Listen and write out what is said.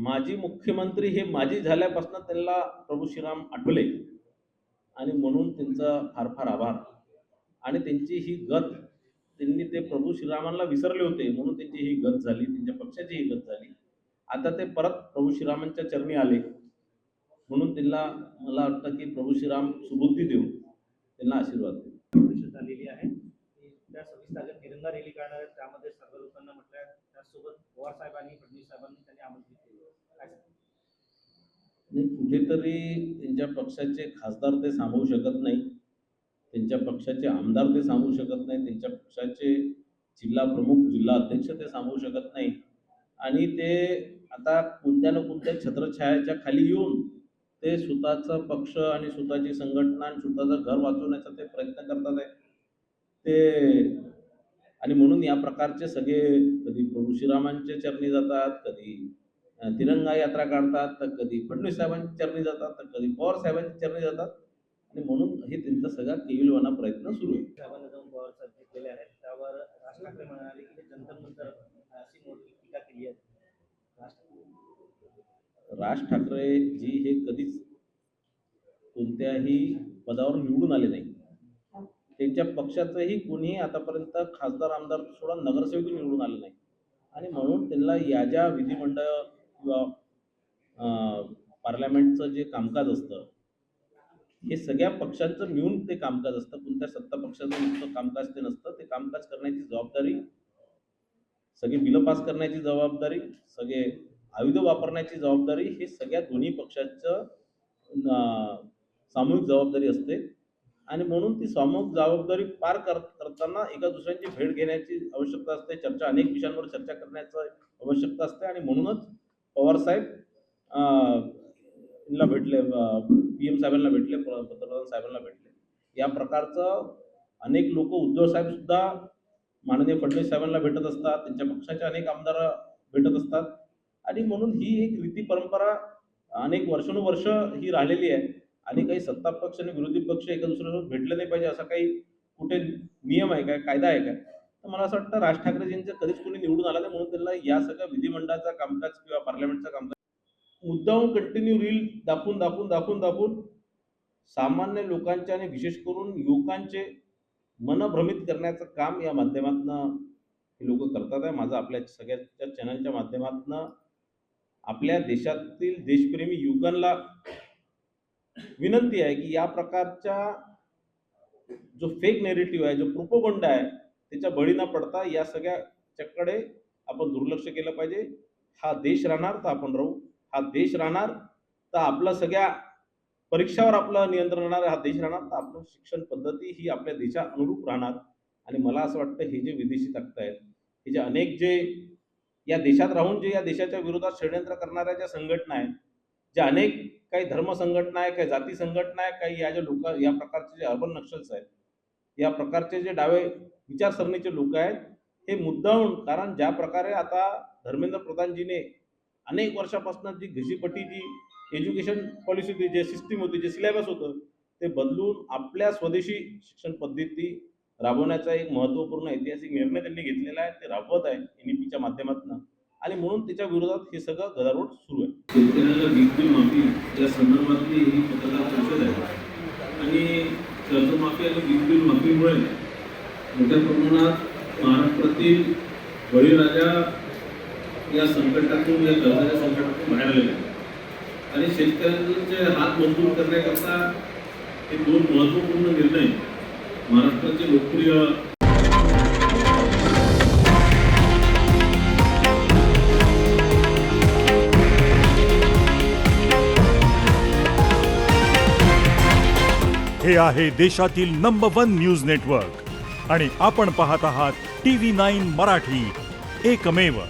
माजी मुख्यमंत्री हे माजी झाल्यापासून त्यांना प्रभू श्रीराम आठवले आणि म्हणून त्यांचा फार फार आभार. आणि त्यांची ही गत, त्यांनी ते प्रभू श्रीरामांना विसरले होते म्हणून त्यांची ही गत झाली, त्यांच्या पक्षाची ही गत झाली. आता ते परत प्रभू श्रीरामांच्या चरणी आले म्हणून त्यांना मला वाटतं की प्रभू श्रीराम सुबुद्धी देऊ, त्यांना आशीर्वाद देऊ. परिषद झालेली आहे की त्या 26 तारखेला तिरंगा रॅली करणार आहेत. त्यामध्ये सर्व लोकांना म्हटलं त्यासोबत पवार साहेब आणि फडणवीस साहेबांनी त्यांनी आमंत्रित केलं. काय सांगता? नाही, कुठेतरी त्यांच्या पक्षाचे खासदार ते सांभाळू शकत नाही, त्यांच्या पक्षाचे आमदार ते सांभाळू शकत नाही, त्यांच्या पक्षाचे जिल्हा प्रमुख जिल्हा अध्यक्ष ते सांभाळू शकत नाही. आणि ते आता कोणत्या ना कोणत्या छत्रछायाच्या खाली येऊन ते स्वतःचा पक्ष आणि स्वतःची संघटना आणि स्वतःचं घर वाचवण्याचा ते प्रयत्न करतात आहे ते. आणि म्हणून या प्रकारचे सगळे कधी प्रभू श्रीरामांच्या चरणी जातात, कधी तिरंगा यात्रा काढतात, तर कधी फडणवीस साहेबांच्या चरणी जातात, तर कधी पवार साहेबांच्या चरणी जातात. आणि म्हणून हे त्यांचा सगळा केविलवाना प्रयत्न सुरू आहे. साहेबांना जाऊन पवार साहेब घेतलेले आहेत. त्यावर राज ठाकरे म्हणाले की ते जंतर मंतर अशी मोठी टीका केली आहे. राज ठाकरे जी हे कधीच कोणत्याही पदावर निवडून आले नाही. त्यांच्या पक्षाचंही कोणीही आतापर्यंत खासदार आमदार सोडा नगरसेवक निवडून आले नाही. आणि म्हणून त्यांना या ज्या विधिमंडळ किंवा पार्लमेंटचं जे कामकाज असतं हे सगळ्या पक्षांचं मिळून ते कामकाज असतं. कोणत्या सत्ता पक्षाचं नुसतं कामकाज ते नसतं. ते कामकाज करण्याची जबाबदारी, सगळे बिलं पास करण्याची जबाबदारी, सगळे आयुध वापरण्याची जबाबदारी हे सगळ्या दोन्ही पक्षांचं सामूहिक जबाबदारी असते. आणि म्हणून ती सामूहिक जबाबदारी पार करताना एका दुसऱ्यांची भेट घेण्याची आवश्यकता असते, चर्चा अनेक विषयांवर चर्चा करण्याची आवश्यकता असते. आणि म्हणूनच पवार साहेब ला भेटले, PM साहेबांना भेटले, पंतप्रधान साहेबांना भेटले. या प्रकारचं अनेक लोक, उद्धव साहेब सुद्धा माननीय फडणवीस साहेबांना भेटत असतात, त्यांच्या पक्षाचे अनेक आमदार भेटत असतात. आणि म्हणून ही एक रीती परंपरा अनेक वर्षानुवर्ष ही राहिलेली आहे. आणि काही सत्ता पक्ष आणि विरोधी पक्ष एका दुसऱ्यासोबत भेटले नाही पाहिजे असा काही कुठे नियम आहे काय, कायदा आहे काय? तर मला असं वाटतं राज ठाकरेजींचं कधीच कोणी निवडून आला नाही म्हणून त्यांना या सगळ्या विधिमंडळाचा कामकाज किंवा पार्लमेंटचा कामकाज मुद्दाहून कंटिन्यू रील दाखवून सामान्य लोकांचे आणि विशेष करून युवकांचे मन भ्रमित करण्याचं काम या माध्यमातून हे लोक करतात आहे. माझं आपल्या सगळ्या चॅनलच्या माध्यमातून आपल्या देशातील देशप्रेमी युवकांना विनंती आहे की या प्रकारच्या जो फेक नेरेटिव्ह आहे, जो प्रोपोगंडा आहे, त्याच्या बळी न पडता या सगळ्याच्याकडे आपण दुर्लक्ष केलं पाहिजे. हा देश राहणार तर आपण राहू, हा देश राहणार तर आपलं सगळ्या परीक्षावर आपलं नियंत्रण राहणार, हा देश राहणार तर आपलं शिक्षण पद्धती ही आपल्या देशा अनुरूप राहणार. आणि मला असं वाटतं हे जे विदेशी ताकद आहेत, हे जे अनेक जे या देशात राहून जे या देशाच्या विरोधात षडयंत्र करणाऱ्या ज्या संघटना आहेत, ज्या अनेक काही धर्म संघटना आहे, काही जाती संघटना आहे, काही या ज्या लोक, या प्रकारचे जे अर्बन नक्षल्स आहेत, या प्रकारचे जे डावे विचारसरणीचे लोक आहेत, हे मुद्दाहून, कारण ज्या प्रकारे आता धर्मेंद्र प्रधानजीने अनेक वर्षापासून जी घिशीपट्टी जी एज्युकेशन पॉलिसी होती, जे सिस्टीम होती, जे सिलेबस होतं, ते बदलून आपल्या स्वदेशी शिक्षण पद्धती राबवण्याचा एक महत्त्वपूर्ण ऐतिहासिक निर्णय त्यांनी घेतलेला आहे. ते राबवत आहे NEP च्या माध्यमातून. आणि म्हणून त्याच्या विरोधात हे सगळं गदारोळ सुरू आहे. शेतकऱ्यांना वीज बिल माफी या संदर्भातली ही पत्रकार परिषद आहे. आणि कर्जमाफी आणि वीज बिल माफीमुळे मोठ्या प्रमाणात महाराष्ट्रातील बळीराजा या संकटातून, या कर्जाच्या संकटातून बाहेर आलेले आहेत. आणि शेतकऱ्यांचे हात मजबूत करण्याकरता हे दोन महत्त्वपूर्ण निर्णय महाराष्ट्राचे लोकप्रिय हे आहे देशातील नंबर 1 न्यूज नेटवर्क आणि आपण पाहत आहात TV9 मराठी, एकमेव.